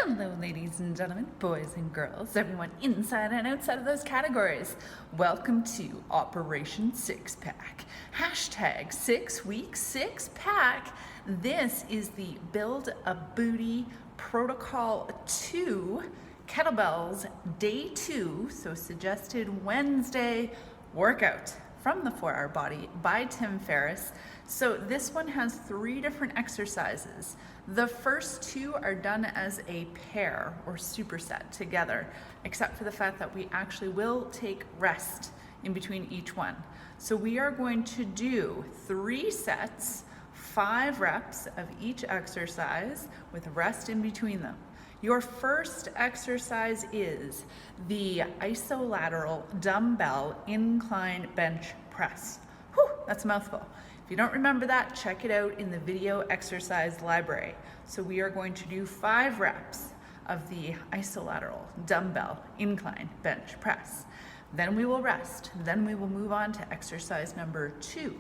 Hello, ladies and gentlemen, boys and girls, everyone inside and outside of those categories. Welcome to Operation Six Pack. Hashtag 6 weeks 6 pack. This is the Build a Booty Protocol 2 Kettlebells Day 2, so suggested Wednesday workout from the 4-Hour Body by Tim Ferriss. So this one has 3 different exercises. The first 2 are done as a pair or superset together, except for the fact that we actually will take rest in between each one. So we are going to do 3 sets, 5 reps of each exercise with rest in between them. Your first exercise is the Isolateral dumbbell incline bench press. Whew, that's a mouthful. If you don't remember that, check it out in the video exercise library. So we are going to do 5 reps of the Isolateral dumbbell incline bench press. Then we will rest. Then we will move on to exercise number 2,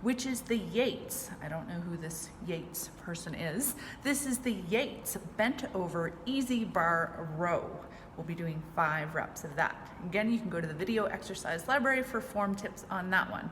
which is the Yates. I don't know who this Yates person is. This is the Yates bent over easy bar row. We'll be doing 5 reps of that. Again, you can go to the video exercise library for form tips on that one.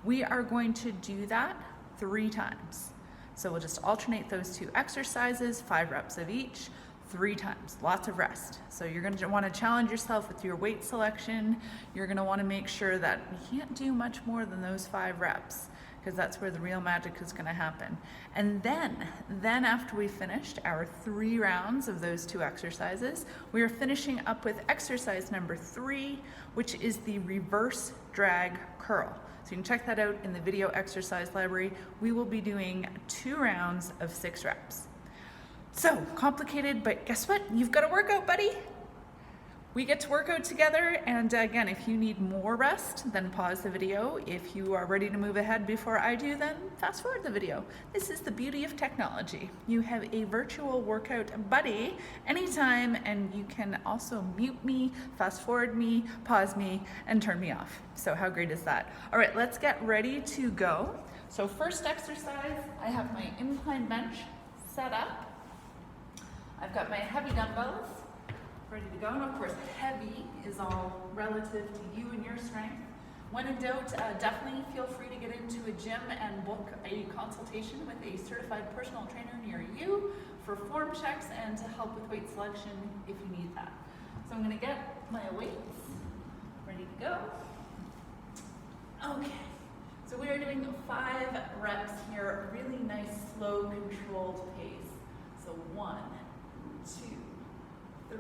We are going to do that 3 times. So we'll just alternate those 2 exercises, 5 reps of each, 3 times, lots of rest. So you're going to want to challenge yourself with your weight selection. You're going to want to make sure that you can't do much more than those 5 reps, because that's where the real magic is going to happen. And then after we finished our 3 rounds of those 2 exercises, we are finishing up with exercise number 3, which is the reverse drag curl. So you can check that out in the video exercise library. We will be doing 2 rounds of 6 reps. So complicated, but guess what? You've got a workout, buddy. We get to work out together, and again, if you need more rest, then pause the video. If you are ready to move ahead before I do, then fast forward the video. This is the beauty of technology. You have a virtual workout buddy anytime, and you can also mute me, fast forward me, pause me, and turn me off. So how great is that? All right, let's get ready to go. So first exercise, I have my incline bench set up. I've got my heavy dumbbells ready to go, and of course heavy is all relative to you and your strength. When in doubt, definitely feel free to get into a gym and book a consultation with a certified personal trainer near you for form checks and to help with weight selection if you need that. So I'm going to get my weights ready to go. Okay, so we are doing 5 reps here, a really nice slow controlled pace. So 1, 2, 3,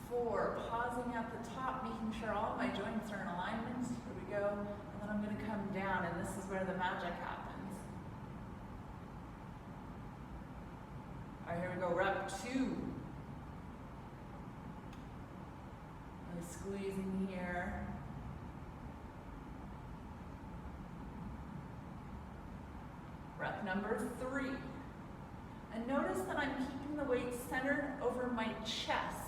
4, pausing at the top, making sure all my joints are in alignment. Here we go. And then I'm going to come down, and this is where the magic happens. All right, here we go. Rep 2. Really squeezing here. Rep number 3. And notice that I'm keeping the weights centered over my chest.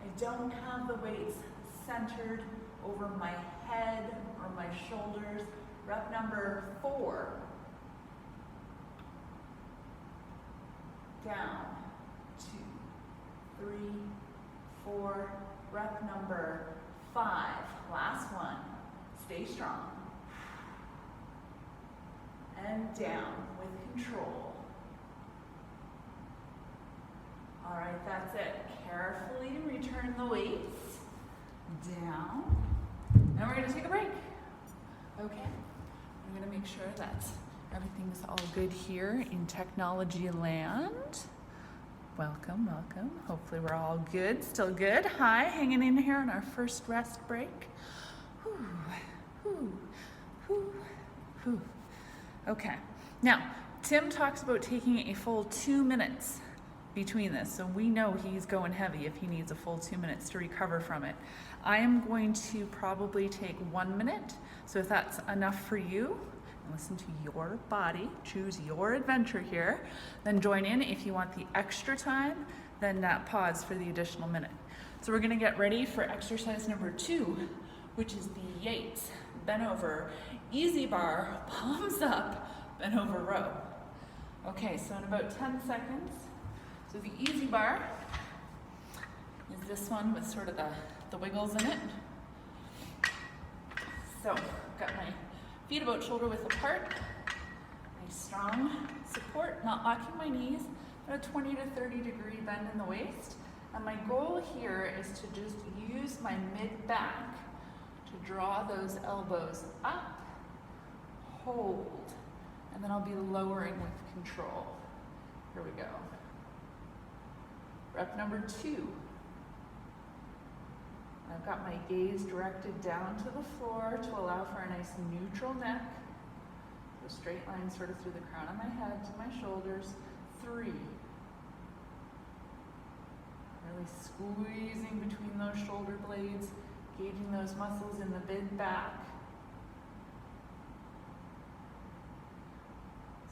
I don't have the weights centered over my head or my shoulders. Rep number 4. Down. 2, 3, 4. Rep number 5. Last one. Stay strong. And down with control. All right, that's it. Carefully return the weights down. Now we're going to take a break. Okay, I'm going to make sure that everything's all good here in technology land. Welcome, welcome. Hopefully we're all good, still good. Hi, hanging in here on our first rest break. Whew, whew, whew, whew. Okay, now Tim talks about taking a full 2 minutes between this, so we know he's going heavy if he needs a full 2 minutes to recover from it. I am going to probably take 1 minute, so if that's enough for you, and listen to your body, choose your adventure here, then join in. If you want the extra time, then pause for the additional minute. So we're going to get ready for exercise number 2, which is the Yates bent over easy bar, palms up, bent over row. Okay, so in about 10 seconds, So the easy bar is this one with sort of the wiggles in it. So I've got my feet about shoulder width apart, nice strong support, not locking my knees, about a 20 to 30 degree bend in the waist. And my goal here is to just use my mid-back to draw those elbows up, hold, and then I'll be lowering with control. Here we go. Rep number 2. I've got my gaze directed down to the floor to allow for a nice neutral neck. So straight line sort of through the crown of my head to my shoulders. 3. Really squeezing between those shoulder blades, gauging those muscles in the mid-back.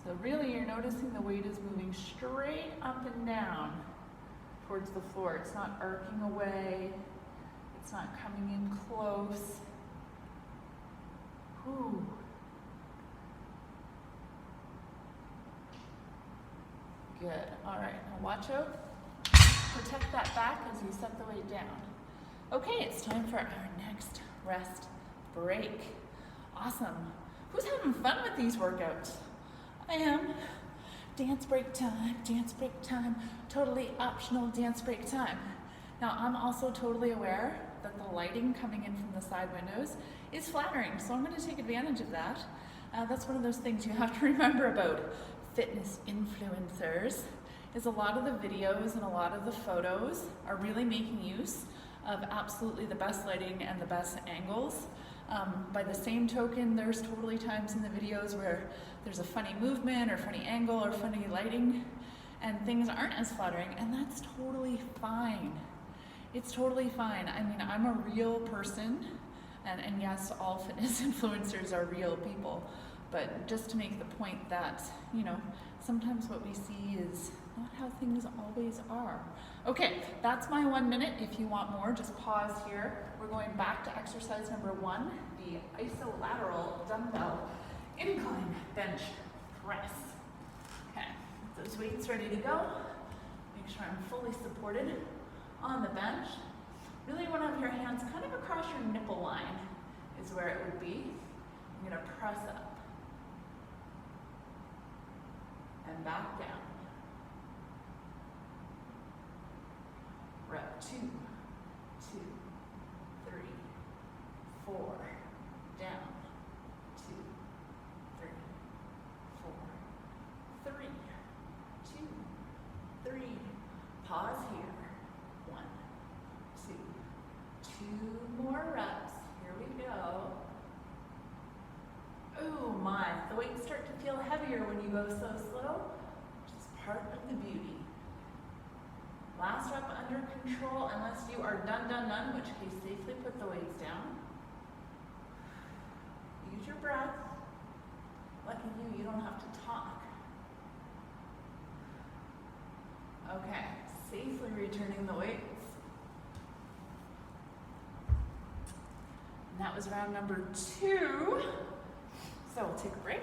So really you're noticing the weight is moving straight up and down towards the floor. It's not arcing away. It's not coming in close. Whew. Good. All right, now watch out. Protect that back as you set the weight down. Okay, it's time for our next rest break. Awesome. Who's having fun with these workouts? I am. Dance break time, totally optional dance break time. Now, I'm also totally aware that the lighting coming in from the side windows is flattering, so I'm going to take advantage of that. That's one of those things you have to remember about fitness influencers, is a lot of the videos and a lot of the photos are really making use of absolutely the best lighting and the best angles. By the same token, there's totally times in the videos where there's a funny movement or funny angle or funny lighting and things aren't as flattering, and that's totally fine. It's totally fine. I mean, I'm a real person, and yes, all fitness influencers are real people, but just to make the point that, you know, sometimes what we see is not how things always are. Okay, that's my 1 minute. If you want more, just pause here. We're going back to exercise number 1, the isolateral dumbbell incline bench press. Okay, those weights ready to go. Make sure I'm fully supported on the bench. Really want to have your hands kind of across your nipple line is where it would be. I'm going to press up and back down. Rep 2, 2, 3, 4, down, 2, 3, 4, 3, 2, 3, pause here, 1, 2, 2 more reps, here we go. Oh my, the weights start to feel heavier when you go so slow, which is part of the beauty. Last rep under control, unless you are done, which case safely put the weights down. Use your breath. Lucky you don't have to talk. Okay, safely returning the weights. And that was round number 2. So we'll take a break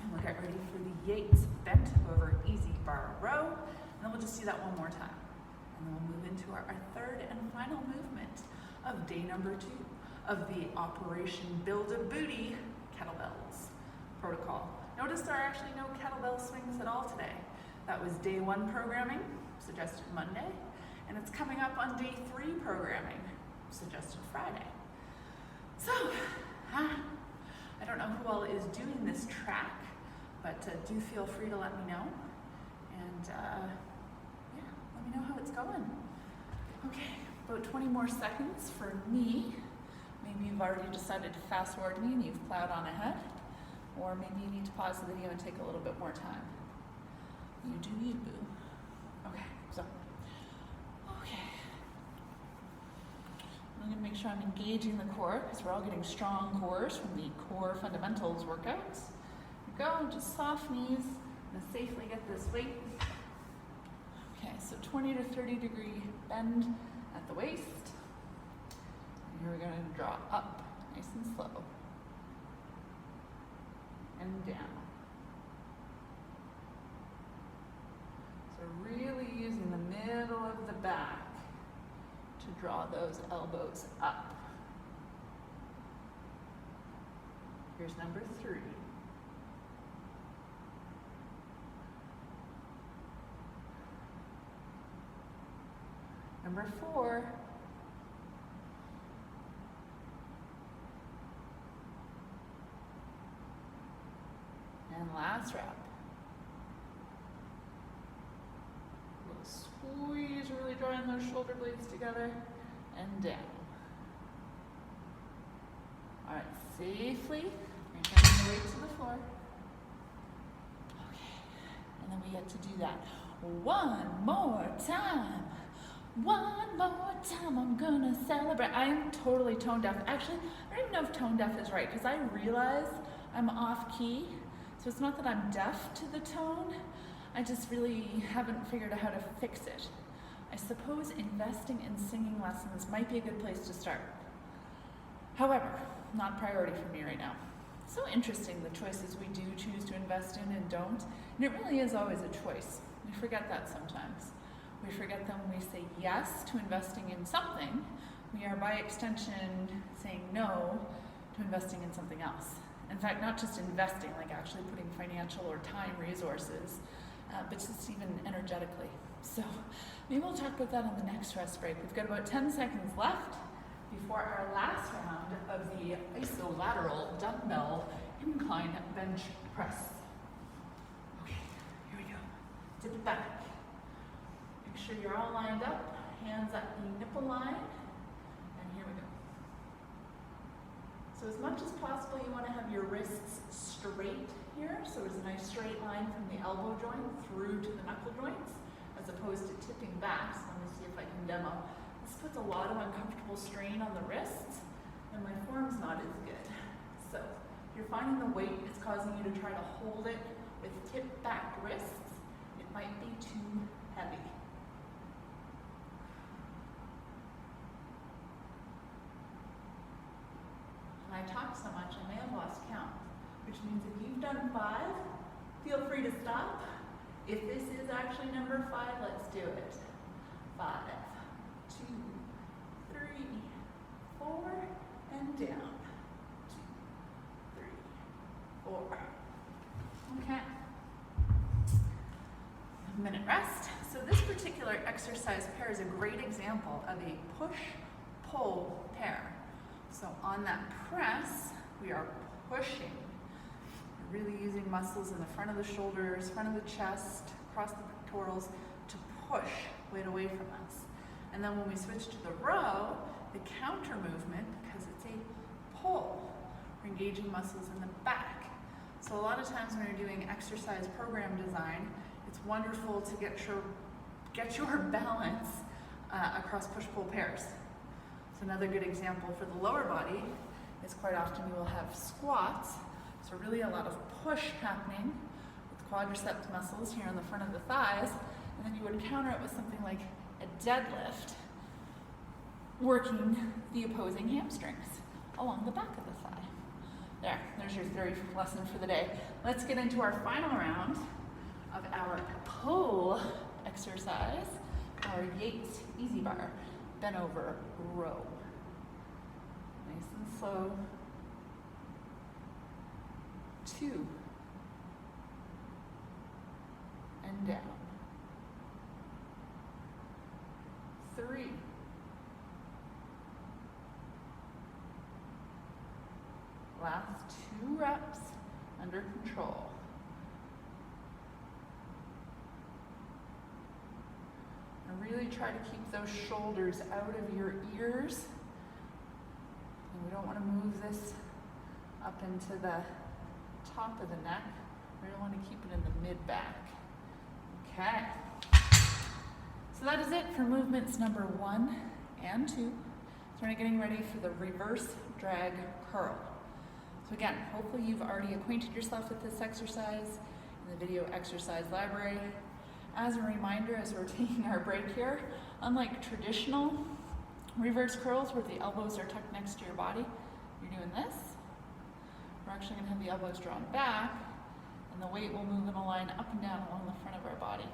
and we'll get ready for the Yates bent over easy bar row. And then we'll just do that one more time. And then we'll move into our third and final movement of day number 2 of the Operation Build a Booty Kettlebells protocol. Notice there are actually no kettlebell swings at all today. That was day 1 programming, suggested Monday, and it's coming up on day 3 programming, suggested Friday. So, I don't know who all is doing this track, but do feel free to let me know. And yeah, let me know how it's going. Okay, about 20 more seconds for me. Maybe you've already decided to fast forward me and you've plowed on ahead. Or maybe you need to pause the video and take a little bit more time. You do you, boo. Okay, so, okay. I'm gonna make sure I'm engaging the core because we're all getting strong cores from the core fundamentals workouts. Go, just soft knees, and safely get this weight. Okay, so 20 to 30 degree bend at the waist. And here we're going to draw up, nice and slow. And down. So really draw those elbows up. Here's number 3. Number 4. And last rep. A little squeeze, really drawing those shoulder blades together and down. All right, safely, bring the weight to the floor. Okay, and then we get to do that one more time. One more time, I'm gonna celebrate. I am totally tone deaf. Actually, I don't even know if tone deaf is right, because I realize I'm off key. So it's not that I'm deaf to the tone, I just really haven't figured out how to fix it. I suppose investing in singing lessons might be a good place to start. However, not a priority for me right now. So interesting, the choices we do choose to invest in and don't, and it really is always a choice. We forget that sometimes. We forget that when we say yes to investing in something, we are by extension saying no to investing in something else. In fact, not just investing, like actually putting financial or time resources, but just even energetically. So maybe we'll talk about that on the next rest break. We've got about 10 seconds left before our last round of the Isolateral dumbbell incline bench press. Okay, here we go. Tip it back. Make sure you're all lined up, hands at the nipple line, and here we go. So as much as possible, you want to have your wrists straight here, so it's a nice straight line from the elbow joint through to the knuckle joints, as opposed to tipping back. So let me see if I can demo. This puts a lot of uncomfortable strain on the wrists, and my form's not as good. So if you're finding the weight is causing you to try to hold it with tip-back wrists, it might be too heavy. I talk so much, I may have lost count, which means if you've done 5, feel free to stop. If this is actually number 5, let's do it. 5, 2, 3, 4, and down. 2, 3, 4. Okay. A minute rest. So this particular exercise pair is a great example of a push-pull pair. So on that press, we are pushing. We're really using muscles in the front of the shoulders, front of the chest, across the pectorals to push weight away from us. And then when we switch to the row, the counter movement, because it's a pull, we're engaging muscles in the back. So a lot of times when you're doing exercise program design, it's wonderful to get your balance across push-pull pairs. So another good example for the lower body is quite often you will have squats. So really a lot of push happening with quadriceps muscles here on the front of the thighs, and then you would counter it with something like a deadlift, working the opposing hamstrings along the back of the thigh. There's your theory lesson for the day. Let's get into our final round of our pull exercise, our Yates easy bar. Bent over row. Nice and slow. 2. And down. 3. Last 2 reps under control. And really try to keep those shoulders out of your ears. And we don't want to move this up into the top of the neck. We don't want to keep it in the mid-back. Okay. So that is it for movements number 1 and 2. So we're getting ready for the reverse drag curl. So again, hopefully you've already acquainted yourself with this exercise in the video exercise library. As a reminder, as we're taking our break here, unlike traditional reverse curls where the elbows are tucked next to your body, you're doing this. We're actually going to have the elbows drawn back, and the weight will move in a line up and down along the front of our body.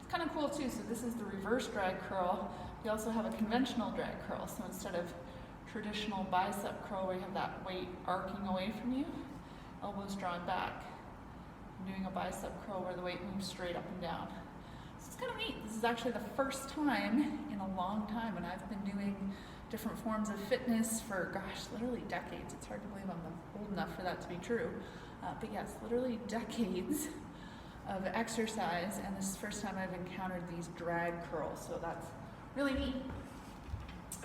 It's kind of cool too. So this is the reverse drag curl. We also have a conventional drag curl. So instead of traditional bicep curl where you have that weight arcing away from you, elbows drawn back. I'm doing a bicep curl where the weight moves straight up and down. So it's kind of neat. This is actually the first time in a long time, and I've been doing different forms of fitness for, gosh, literally decades. It's hard to believe I'm old enough for that to be true. But yes, literally decades of exercise, and this is the first time I've encountered these drag curls, so that's really neat.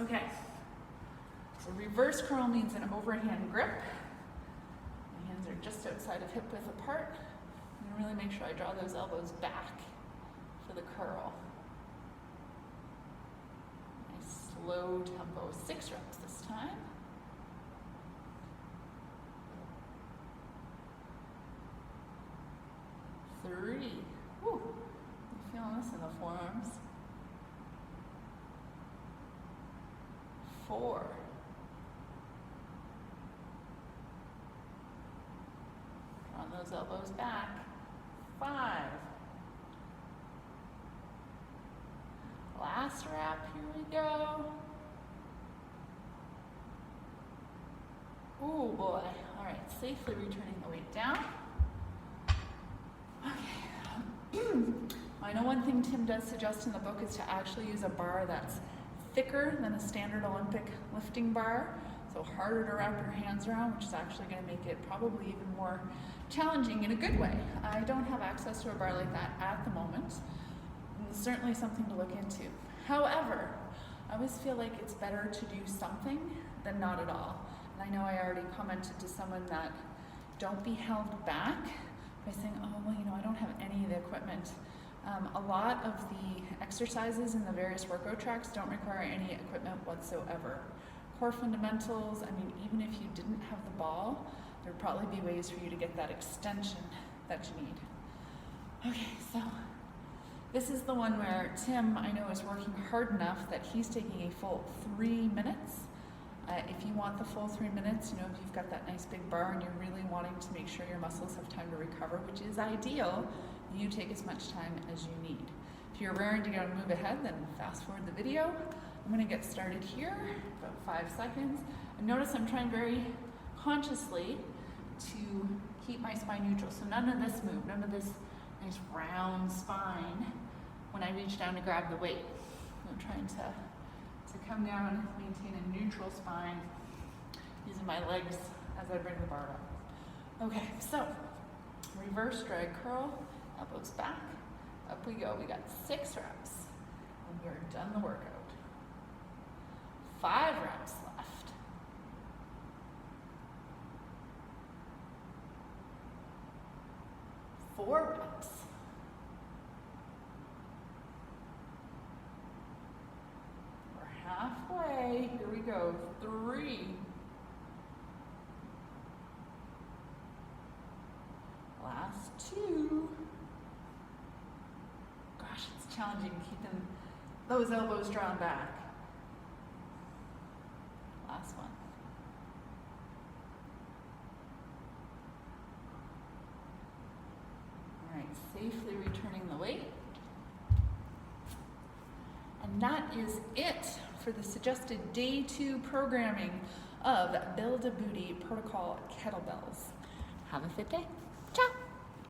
Okay, so reverse curl means an overhand grip. My hands are just outside of hip width apart. And really make sure I draw those elbows back for the curl. Nice slow tempo, 6 reps this time. Three. Woo. I'm feeling this in the forearms. 4. Drawing those elbows back. 5. Last wrap, here we go. Oh boy. All right, safely returning the weight down. Okay. I know one thing Tim does suggest in the book is to actually use a bar that's thicker than a standard Olympic lifting bar, so harder to wrap your hands around, which is actually going to make it probably even more challenging in a good way. I don't have access to a bar like that at the moment. It's certainly something to look into. However, I always feel like it's better to do something than not at all. And I know I already commented to someone that don't be held back by saying, oh, well, you know, I don't have any of the equipment. A lot of the exercises in the various workout tracks don't require any equipment whatsoever. Core fundamentals, I mean, even if you didn't have the ball, there'd probably be ways for you to get that extension that you need. Okay, so this is the one where Tim, I know, is working hard enough that he's taking a full 3 minutes. If you want the full 3 minutes, you know, if you've got that nice big bar and you're really wanting to make sure your muscles have time to recover, which is ideal, you take as much time as you need. If you're raring to go and move ahead, then fast forward the video. I'm going to get started here, about 5 seconds. And notice I'm trying very consciously to keep my spine neutral. So none of this move, none of this nice round spine when I reach down to grab the weight. I'm trying to come down, maintain a neutral spine, using my legs as I bring the bar up. Okay, so reverse drag curl, elbows back, up we go. We got 6 reps, and we're done the workout. 5 reps left. 4 reps. Halfway, here we go, 3. Last 2. Gosh, it's challenging keeping those elbows drawn back. Last one. All right, safely returning the weight. And that is it for the suggested day 2 programming of Build a Booty Protocol Kettlebells. Have a fit day.